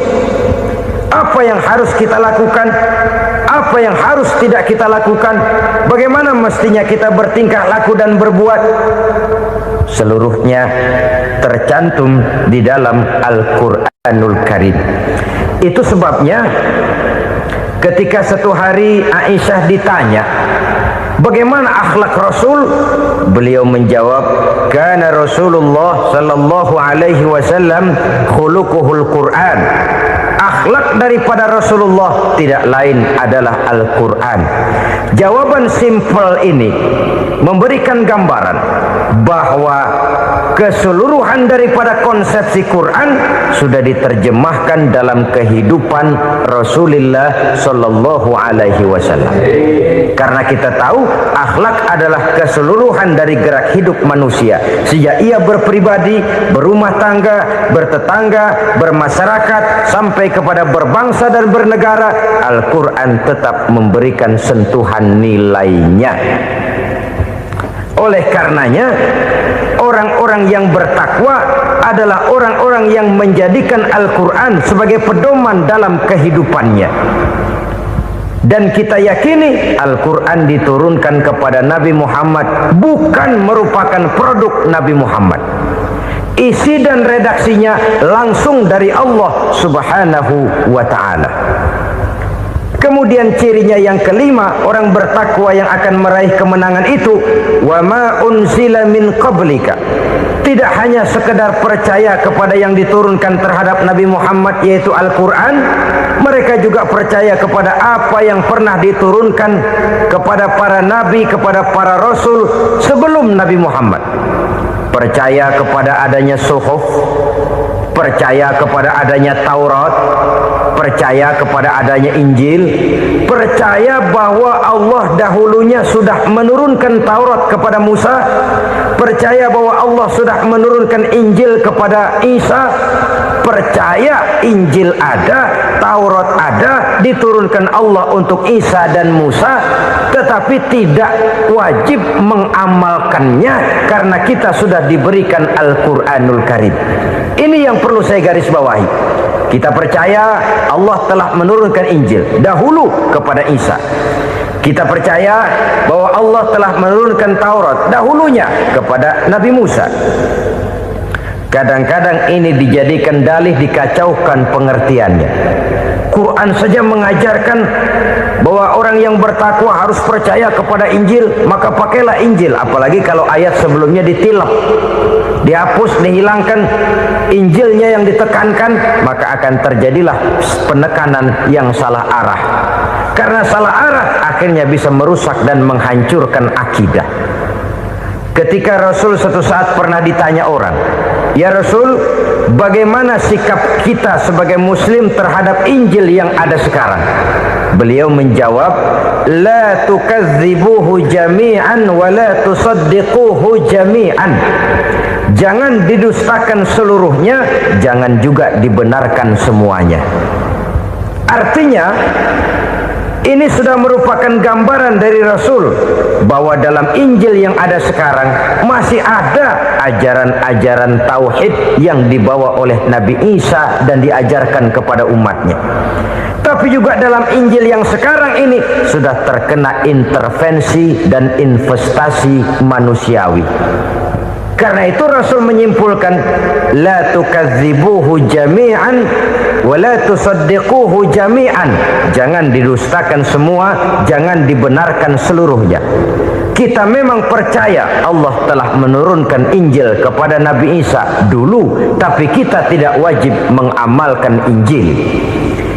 Apa yang harus kita lakukan, apa yang harus tidak kita lakukan, bagaimana mestinya kita bertingkah laku dan berbuat, seluruhnya tercantum di dalam Al-Quranul Karim. Itu sebabnya ketika satu hari Aisyah ditanya bagaimana akhlak Rasul, beliau menjawab, kana Rasulullah sallallahu alaihi wasallam khuluquhul Quran. Akhlak daripada Rasulullah tidak lain adalah Al-Quran. Jawaban simpel ini memberikan gambaran bahwa keseluruhan daripada konsepsi Quran sudah diterjemahkan dalam kehidupan Rasulullah sallallahu alaihi wasallam. Karena kita tahu akhlak adalah keseluruhan dari gerak hidup manusia. Sejak ia berpribadi, berumah tangga, bertetangga, bermasyarakat, sampai kepada berbangsa dan bernegara, Al-Quran tetap memberikan sentuhan nilainya. Oleh karenanya, orang-orang yang bertakwa adalah orang-orang yang menjadikan Al-Quran sebagai pedoman dalam kehidupannya. Dan kita yakini Al-Quran diturunkan kepada Nabi Muhammad bukan merupakan produk Nabi Muhammad. Isi dan redaksinya langsung dari Allah Subhanahu wa ta'ala. Kemudian cirinya yang kelima, orang bertakwa yang akan meraih kemenangan itu, wa ma unzila min qablika. Tidak hanya sekedar percaya kepada yang diturunkan terhadap Nabi Muhammad yaitu Al-Quran, mereka juga percaya kepada apa yang pernah diturunkan kepada para nabi, kepada para rasul sebelum Nabi Muhammad. Percaya kepada adanya suhuf, percaya kepada adanya Taurat, percaya kepada adanya Injil, percaya bahwa Allah dahulunya sudah menurunkan Taurat kepada Musa, percaya bahwa Allah sudah menurunkan Injil kepada Isa, percaya Injil ada, Taurat ada, diturunkan Allah untuk Isa dan Musa, tetapi tidak wajib mengamalkannya karena kita sudah diberikan Al-Quranul Karim. Ini yang perlu saya garis bawahi. Kita percaya Allah telah menurunkan Injil dahulu kepada Isa. Kita percaya bahwa Allah telah menurunkan Taurat dahulunya kepada Nabi Musa. Kadang-kadang ini dijadikan dalih, dikacaukan pengertiannya. Quran saja mengajarkan bahwa orang yang bertakwa harus percaya kepada Injil, maka pakailah Injil. Apalagi kalau ayat sebelumnya ditilap, dihapus, dihilangkan, Injilnya yang ditekankan, maka akan terjadilah penekanan yang salah arah. Karena salah arah akhirnya bisa merusak dan menghancurkan akidah. Ketika Rasul suatu saat pernah ditanya orang, "Ya Rasul, bagaimana sikap kita sebagai muslim terhadap Injil yang ada sekarang?" Beliau menjawab, "La tukadzibuhu jami'an wa la tusaddiquhu jami'an." Jangan didustakan seluruhnya, jangan juga dibenarkan semuanya. Artinya, ini sudah merupakan gambaran dari Rasul bahwa dalam Injil yang ada sekarang masih ada ajaran-ajaran tauhid yang dibawa oleh Nabi Isa dan diajarkan kepada umatnya. Tapi juga dalam Injil yang sekarang ini sudah terkena intervensi dan investasi manusiawi. Karena itu Rasul menyimpulkan, la tukadzibuhu jami'an wa la tusaddiquhu jami'an. Jangan didustakan semua, jangan dibenarkan seluruhnya. Kita memang percaya Allah telah menurunkan Injil kepada Nabi Isa dulu, tapi kita tidak wajib mengamalkan Injil.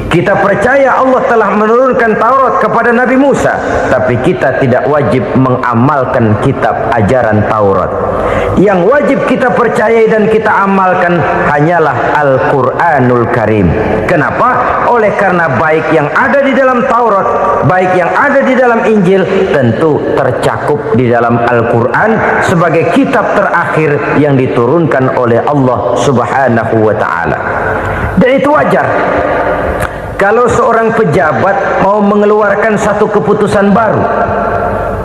Kita percaya Allah telah menurunkan Taurat kepada Nabi Musa, tapi kita tidak wajib mengamalkan kitab ajaran Taurat. Yang wajib kita percayai dan kita amalkan hanyalah Al-Quranul Karim. Kenapa? Oleh karena baik yang ada di dalam Taurat, baik yang ada di dalam Injil, tentu tercakup di dalam Al-Quran sebagai kitab terakhir yang diturunkan oleh Allah Subhanahu wa ta'ala. Dan itu wajar. Kalau seorang pejabat mau mengeluarkan satu keputusan baru,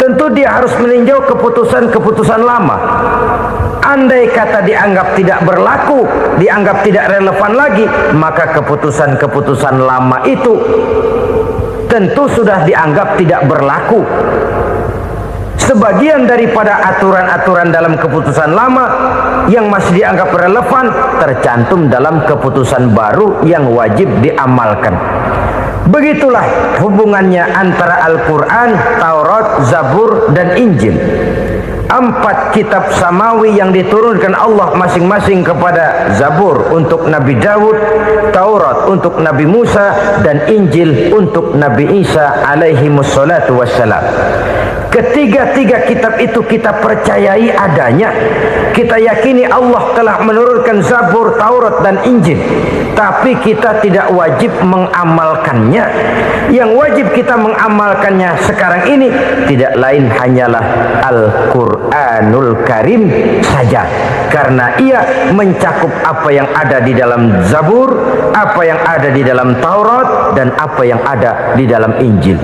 tentu dia harus meninjau keputusan-keputusan lama. Andai kata dianggap tidak berlaku, dianggap tidak relevan lagi, maka keputusan-keputusan lama itu tentu sudah dianggap tidak berlaku. Sebagian daripada aturan-aturan dalam keputusan lama yang masih dianggap relevan tercantum dalam keputusan baru yang wajib diamalkan. Begitulah hubungannya antara Al-Quran, Taurat, Zabur, dan Injil. 4 kitab samawi yang diturunkan Allah masing-masing kepada Zabur untuk Nabi Daud, Taurat untuk Nabi Musa, dan Injil untuk Nabi Isa alaihi wassalatu wassalam. Ketiga-tiga kitab itu kita percayai adanya. Kita yakini Allah telah menurunkan Zabur, Taurat, dan Injil. Tapi kita tidak wajib mengamalkannya. Yang wajib kita mengamalkannya sekarang ini tidak lain hanyalah Al-Quranul Karim saja. Karena ia mencakup apa yang ada di dalam Zabur, apa yang ada di dalam Taurat, dan apa yang ada di dalam Injil.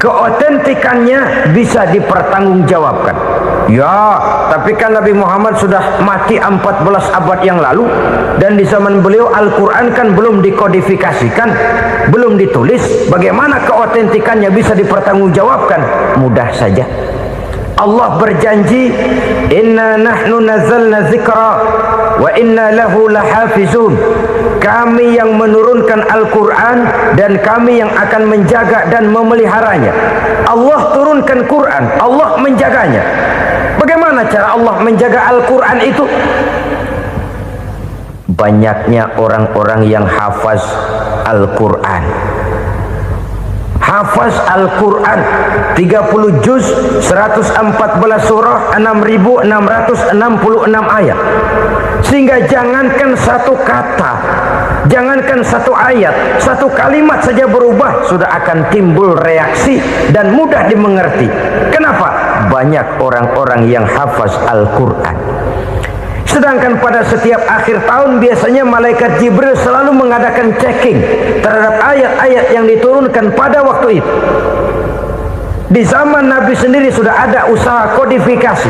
keotentikannya bisa dipertanggungjawabkan. Ya, tapi kan Nabi Muhammad sudah mati 14 abad yang lalu, dan di zaman beliau Al-Quran kan belum dikodifikasikan, belum ditulis. Bagaimana keotentikannya bisa dipertanggungjawabkan? Mudah saja. Allah berjanji, inna nahnu nazzalna dzikra wa inna lahu lahafizun. Kami yang menurunkan Al-Quran dan kami yang akan menjaga dan memeliharanya. Allah turunkan Quran, Allah menjaganya. Bagaimana cara Allah menjaga Al-Quran itu? Banyaknya orang-orang yang hafaz Al-Quran. Hafaz Al-Quran 30 juz, 114 surah, 6.666 ayat. Sehingga jangankan satu kata, jangankan satu ayat, satu kalimat saja berubah sudah akan timbul reaksi dan mudah dimengerti. Kenapa? Banyak orang-orang yang hafaz Al-Quran. Sedangkan pada setiap akhir tahun biasanya malaikat Jibril selalu mengadakan checking terhadap ayat-ayat yang diturunkan pada waktu itu. Di zaman Nabi sendiri sudah ada usaha kodifikasi.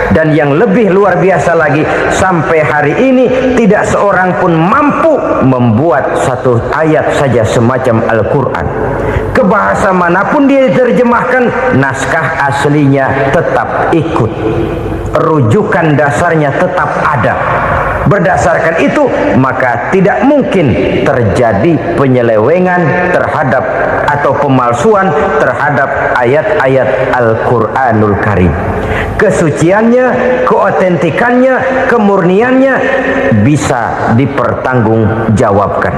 Dan yang lebih luar biasa lagi, sampai hari ini tidak seorang pun mampu membuat satu ayat saja semacam Al-Quran. Ke bahasa manapun dia diterjemahkan, naskah aslinya tetap ikut, rujukan dasarnya tetap ada. Berdasarkan itu, maka tidak mungkin terjadi penyelewengan terhadap atau pemalsuan terhadap ayat-ayat Al-Quranul Karim. Kesuciannya, keotentikannya, kemurniannya bisa dipertanggungjawabkan.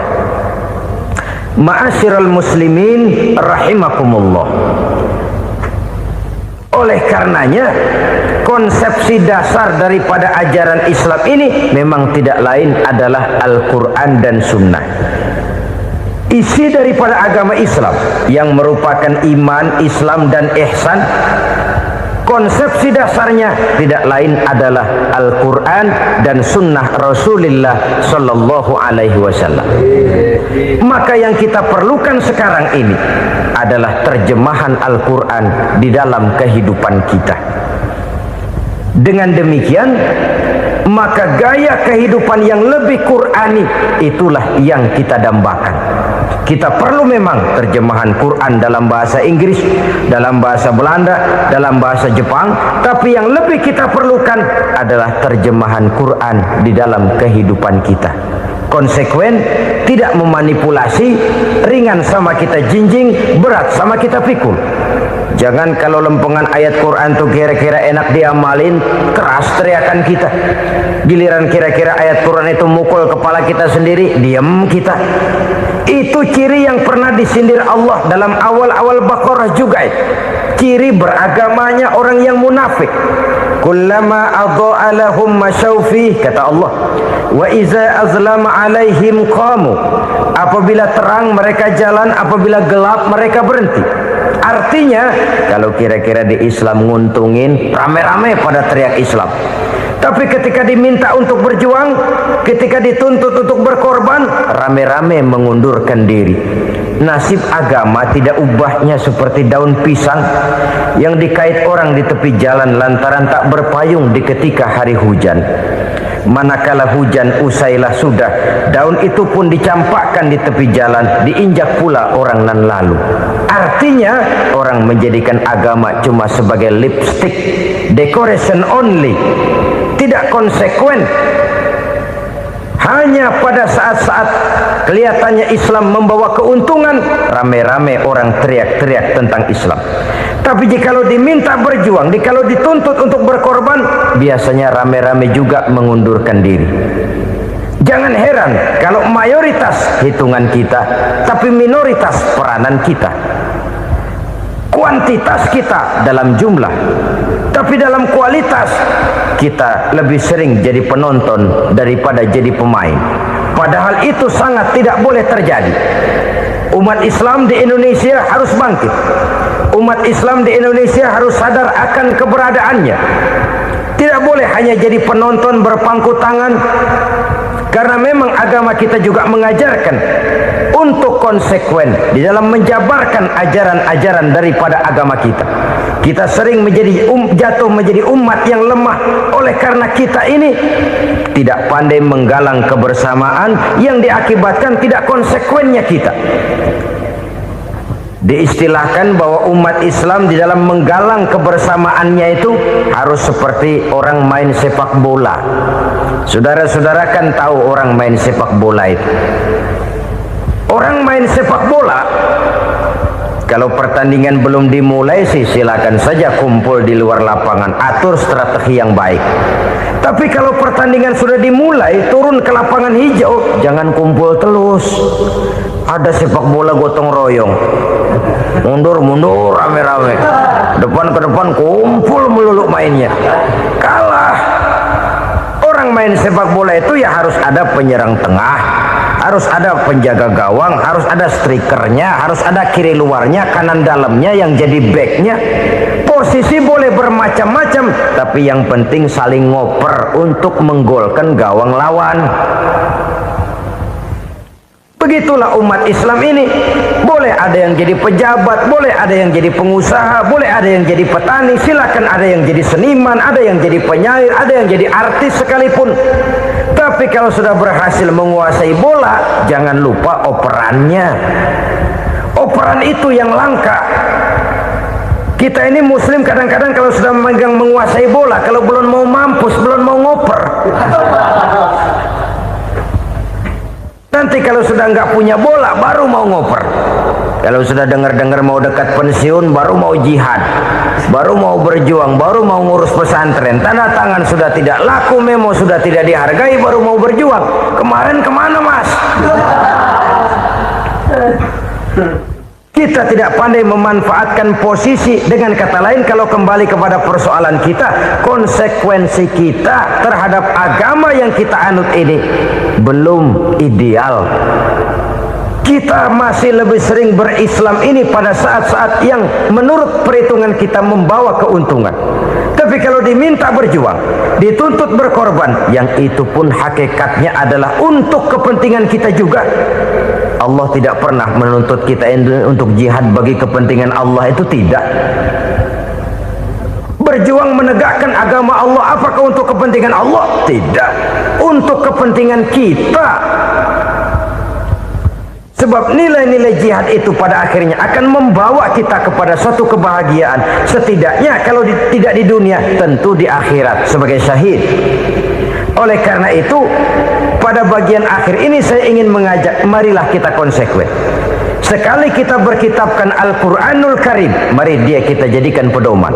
Ma'asyiral muslimin rahimakumullah. Oleh karenanya, konsepsi dasar daripada ajaran Islam ini memang tidak lain adalah Al-Quran dan Sunnah. Isi daripada agama Islam yang merupakan iman, Islam dan ihsan, konsepsi dasarnya tidak lain adalah Al-Quran dan Sunnah Rasulullah Sallallahu Alaihi Wasallam. Maka yang kita perlukan sekarang ini adalah terjemahan Al-Quran di dalam kehidupan kita. Dengan demikian, maka gaya kehidupan yang lebih Qurani itulah yang kita dambakan. Kita perlu memang terjemahan Quran dalam bahasa Inggris, dalam bahasa Belanda, dalam bahasa Jepang, tapi yang lebih kita perlukan adalah terjemahan Quran di dalam kehidupan kita. Konsekuen, tidak memanipulasi, ringan sama kita jinjing, berat sama kita pikul. Jangan kalau lempengan ayat Quran tuh kira-kira enak diamalin, keras teriakan kita. Giliran kira-kira ayat Quran itu mukul kepala kita sendiri, diam kita. Itu ciri yang pernah disindir Allah dalam awal-awal Baqarah juga. Ciri beragamanya orang yang munafik. Kullama adha'a lahum masyawfi, kata Allah, wa iza azlama alaihim qamu. Apabila terang mereka jalan, apabila gelap mereka berhenti. Artinya, kalau kira-kira di Islam nguntungin, rame-rame pada teriak Islam. Tapi ketika diminta untuk berjuang, ketika dituntut untuk berkorban, rame-rame mengundurkan diri. Nasib agama tidak ubahnya seperti daun pisang yang dikait orang di tepi jalan lantaran tak berpayung di ketika hari hujan. Manakala hujan usailah sudah, daun itu pun dicampakkan di tepi jalan, diinjak pula orang nan lalu. Artinya, orang menjadikan agama cuma sebagai lipstick, decoration only, tidak konsekuen. Hanya pada saat-saat kelihatannya Islam membawa keuntungan, rame-rame orang teriak-teriak tentang Islam. Tapi jikalau diminta berjuang, jikalau dituntut untuk berkorban, biasanya rame-rame juga mengundurkan diri. Jangan heran kalau mayoritas hitungan kita, tapi minoritas peranan kita. Kuantitas kita dalam jumlah, tapi dalam kualitas kita lebih sering jadi penonton daripada jadi pemain. Padahal itu sangat tidak boleh terjadi. Umat Islam di Indonesia harus bangkit. Umat Islam di Indonesia harus sadar akan keberadaannya. Tidak boleh hanya jadi penonton berpangku tangan, karena memang agama kita juga mengajarkan untuk konsekuen di dalam menjabarkan ajaran-ajaran daripada agama kita. Kita sering jatuh menjadi umat yang lemah oleh karena kita ini tidak pandai menggalang kebersamaan yang diakibatkan tidak konsekuennya kita. Diistilahkan bahwa umat Islam di dalam menggalang kebersamaannya itu harus seperti orang main sepak bola. Saudara-saudara kan tahu orang main sepak bola itu. Orang main sepak bola, kalau pertandingan belum dimulai sih silakan saja kumpul di luar lapangan, atur strategi yang baik. Tapi kalau pertandingan sudah dimulai, turun ke lapangan hijau, jangan kumpul terus. Ada sepak bola gotong royong, mundur rame-rame, depan ke depan kumpul melulu mainnya. Kalah. Orang main sepak bola itu ya harus ada penyerang tengah, harus ada penjaga gawang, harus ada strikernya, harus ada kiri luarnya, kanan dalamnya yang jadi backnya. Posisi boleh bermacam-macam, tapi yang penting saling ngoper untuk menggolkan gawang lawan. Begitulah umat Islam ini. Boleh ada yang jadi pejabat, boleh ada yang jadi pengusaha, boleh ada yang jadi petani, silakan ada yang jadi seniman, ada yang jadi penyair, ada yang jadi artis sekalipun. Tapi kalau sudah berhasil menguasai bola, jangan lupa operannya. Operan itu yang langka. Kita ini muslim kadang-kadang kalau sudah memegang menguasai bola, kalau belum mau mampus, belum mau ngoper. Nanti kalau sudah nggak punya bola baru mau ngoper. Kalau sudah dengar-dengar mau dekat pensiun baru mau jihad, baru mau berjuang, baru mau ngurus pesantren. Tanda tangan sudah tidak laku, memo sudah tidak dihargai, baru mau berjuang. Kemarin kemana mas? Kita tidak pandai memanfaatkan posisi. Dengan kata lain, kalau kembali kepada persoalan kita, konsekuensi kita terhadap agama yang kita anut ini belum ideal. Kita masih lebih sering berislam ini pada saat-saat yang menurut perhitungan kita membawa keuntungan. Tapi kalau diminta berjuang, dituntut berkorban, yang itu pun hakikatnya adalah untuk kepentingan kita juga. Allah tidak pernah menuntut kita untuk jihad bagi kepentingan Allah, itu tidak. Berjuang menegakkan agama Allah, apakah untuk kepentingan Allah? Tidak. Untuk kepentingan kita. Sebab nilai-nilai jihad itu pada akhirnya akan membawa kita kepada suatu kebahagiaan. Setidaknya kalau tidak di dunia, tentu di akhirat sebagai syahid. Oleh karena itu, pada bagian akhir ini saya ingin mengajak, marilah kita konsekuen. Sekali kita berkitabkan Al-Quranul Karim, mari dia kita jadikan pedoman.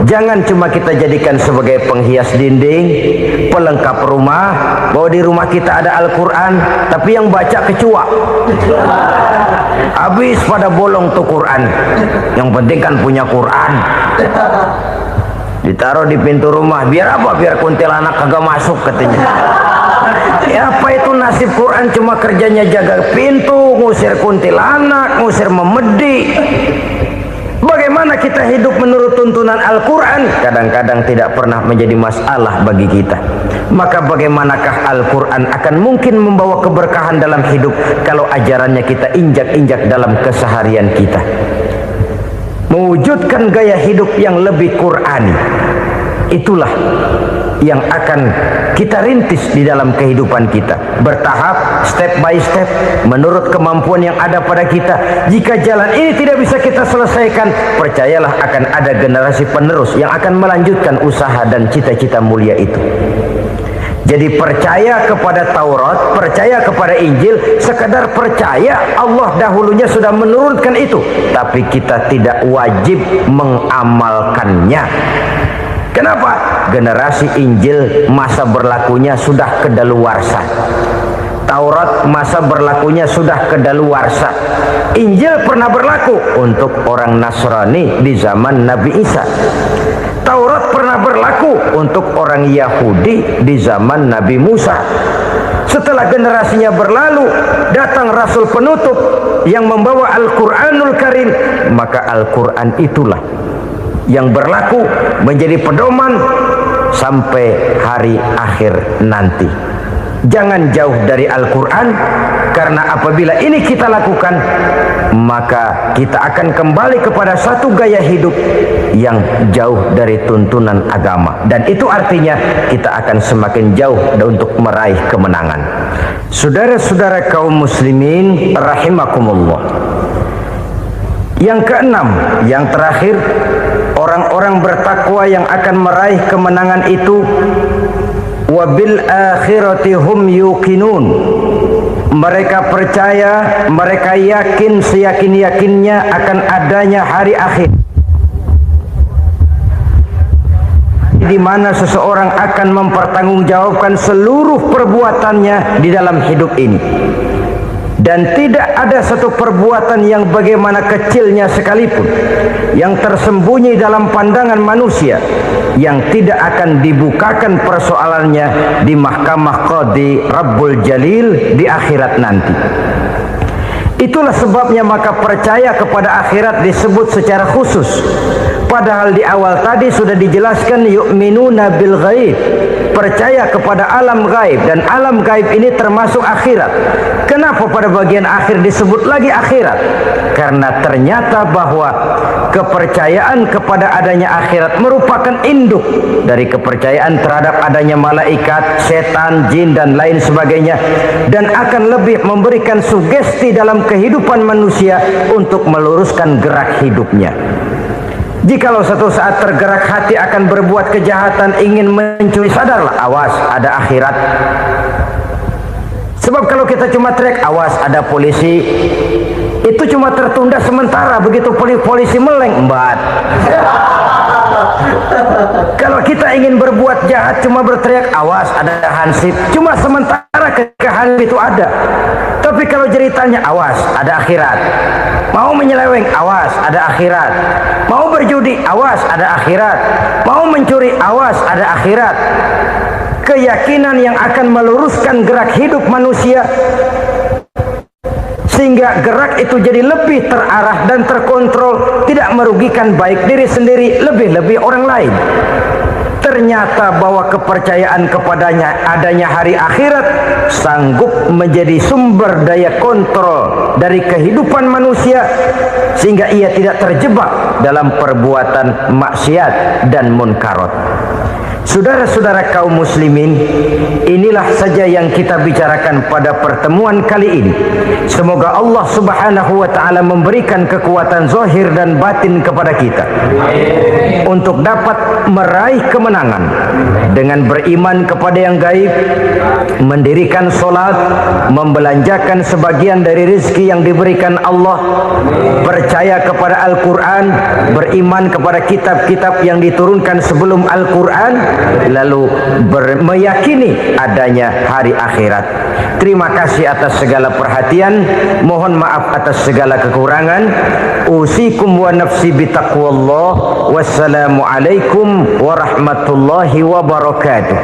Jangan cuma kita jadikan sebagai penghias dinding, pelengkap rumah, bahwa di rumah kita ada Al-Quran, tapi yang baca kecoa. Habis pada bolong tuh Quran. Yang penting kan punya Quran. Ditaruh di pintu rumah, biar apa? Biar kuntilanak kagak masuk katanya. Ya, apa itu nasib Quran? Cuma kerjanya jaga pintu, ngusir kuntilanak, ngusir memedi. Bagaimana kita hidup menurut tuntunan Al-Quran? Kadang-kadang tidak pernah menjadi masalah bagi kita. Maka bagaimanakah Al-Quran akan mungkin membawa keberkahan dalam hidup kalau ajarannya kita injak-injak dalam keseharian kita? Mewujudkan gaya hidup yang lebih Qurani, itulah yang akan kita rintis di dalam kehidupan kita, bertahap, step by step, menurut kemampuan yang ada pada kita. Jika jalan ini tidak bisa kita selesaikan, percayalah akan ada generasi penerus yang akan melanjutkan usaha dan cita-cita mulia itu. Jadi percaya kepada Taurat, percaya kepada Injil, sekadar percaya Allah dahulunya sudah menurunkan itu, tapi kita tidak wajib mengamalkannya. Kenapa? Generasi Injil masa berlakunya sudah kedaluarsa. Taurat masa berlakunya sudah kedaluarsa. Injil pernah berlaku untuk orang Nasrani di zaman Nabi Isa. Taurat pernah berlaku untuk orang Yahudi di zaman Nabi Musa. Setelah generasinya berlalu, datang Rasul penutup yang membawa Al-Quranul Karim. Maka Al-Quran itulah yang berlaku menjadi pedoman sampai hari akhir nanti. Jangan jauh dari Al-Quran, karena apabila ini kita lakukan, maka kita akan kembali kepada satu gaya hidup yang jauh dari tuntunan agama, dan itu artinya kita akan semakin jauh untuk meraih kemenangan. Saudara-saudara kaum muslimin rahimakumullah, yang keenam, yang terakhir, orang-orang bertakwa yang akan meraih kemenangan itu wabil akhirati hum yuqinun. Mereka percaya, mereka yakin seyakin-yakinnya akan adanya hari akhir, di mana seseorang akan mempertanggungjawabkan seluruh perbuatannya di dalam hidup ini. Dan tidak ada satu perbuatan yang bagaimana kecilnya sekalipun yang tersembunyi dalam pandangan manusia yang tidak akan dibukakan persoalannya di mahkamah Qadi Rabbul Jalil di akhirat nanti. Itulah sebabnya maka percaya kepada akhirat disebut secara khusus. Padahal di awal tadi sudah dijelaskan yu'minuna bil ghaib, percaya kepada alam gaib, dan alam gaib ini termasuk akhirat. Kenapa pada bagian akhir disebut lagi akhirat? Karena ternyata bahwa kepercayaan kepada adanya akhirat merupakan induk dari kepercayaan terhadap adanya malaikat, setan, jin, dan lain sebagainya, dan akan lebih memberikan sugesti dalam kehidupan manusia untuk meluruskan gerak hidupnya. Jikalau satu saat tergerak hati akan berbuat kejahatan, ingin mencuri, sadarlah, awas ada akhirat. Sebab kalau kita cuma teriak awas ada polisi, itu cuma tertunda sementara, begitu polisi meleng embat. Kalau kita ingin berbuat jahat cuma berteriak awas ada hansip, cuma sementara, ketika hansip itu ada. Tapi kalau ceritanya awas ada akhirat, mau menyeleweng awas ada akhirat, mau berjudi awas ada akhirat, mau mencuri awas ada akhirat. Keyakinan yang akan meluruskan gerak hidup manusia sehingga gerak itu jadi lebih terarah dan terkontrol, tidak merugikan baik diri sendiri, lebih-lebih orang lain. Ternyata bahwa kepercayaan kepadanya adanya hari akhirat sanggup menjadi sumber daya kontrol dari kehidupan manusia, sehingga ia tidak terjebak dalam perbuatan maksiat dan munkarat. Saudara-saudara kaum muslimin, inilah saja yang kita bicarakan pada pertemuan kali ini. Semoga Allah Subhanahu wa taala memberikan kekuatan zahir dan batin kepada kita untuk dapat meraih kemenangan dengan beriman kepada yang gaib, mendirikan solat, membelanjakan sebagian dari rezeki yang diberikan Allah, percaya kepada Al-Quran, beriman kepada kitab-kitab yang diturunkan sebelum Al-Quran, lalu meyakini adanya hari akhirat. Terima kasih atas segala perhatian, mohon maaf atas segala kekurangan. Usikum wa nafsi bitaqwallah. Wassalamu alaikum warahmatullahi wabarakatuh.